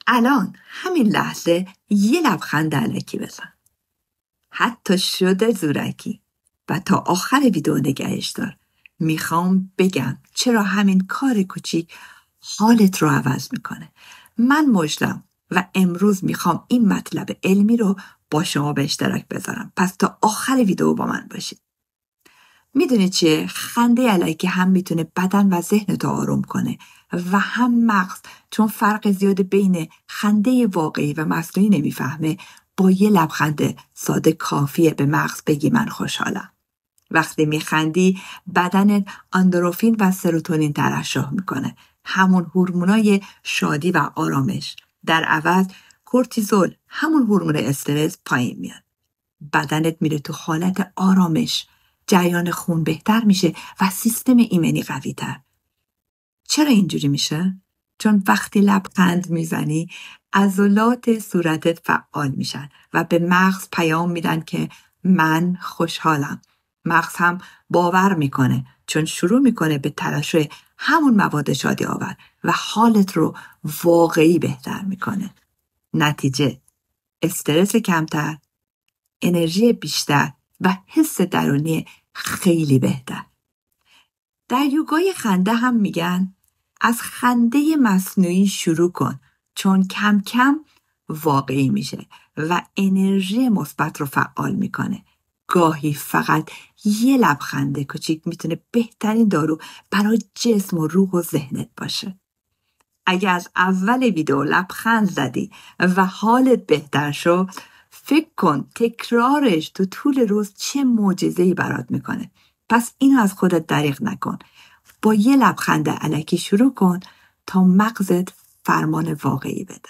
الان همین لحظه یه لبخند الکی بزن. حتی شده زورکی و تا آخر ویدیو نگهش دار. میخوام بگم چرا همین کار کوچیک حالت رو عوض میکنه. من مجدم و امروز میخوام این مطلب علمی رو با شما به اشتراک بذارم. پس تا آخر ویدیو با من باشید. میدونی چیه؟ خنده الکی هم میتونه بدن و ذهن تو آروم کنه و هم مغز، چون فرق زیاد بین خنده واقعی و مصنوعی نمیفهمه. با یه لبخند ساده کافیه به مغز بگی من خوشحالم. وقتی میخندی بدنت اندورفین و سروتونین ترشح میکنه، همون هورمونای شادی و آرامش. در عوض کورتیزول، همون هورمون استرس، پایین میاد. بدنت میره تو حالت آرامش، جریان خون بهتر میشه و سیستم ایمنی قوی تر. چرا اینجوری میشه؟ چون وقتی لبخند میزنی عضلات صورتت فعال میشن و به مغز پیام میدن که من خوشحالم. مغز هم باور میکنه، چون شروع میکنه به ترشح همون مواد شادی آور و حالت رو واقعی بهتر میکنه. نتیجه استرس کمتر، انرژی بیشتر و حس درونی خیلی بهتر. در یوگای خنده هم میگن از خنده مصنوعی شروع کن، چون کم کم واقعی میشه و انرژی مثبت رو فعال میکنه. گاهی فقط یه لبخند کوچیک میتونه بهترین دارو برای جسم و روح و ذهنت باشه. اگه از اول ویدیو لبخند زدی و حالت بهتر شد، فکر کن تکرارش تو طول روز چه معجزه‌ای برات میکنه. پس اینو از خودت دریغ نکن. با یه لبخند الکی شروع کن تا مغزت فرمان واقعی بده.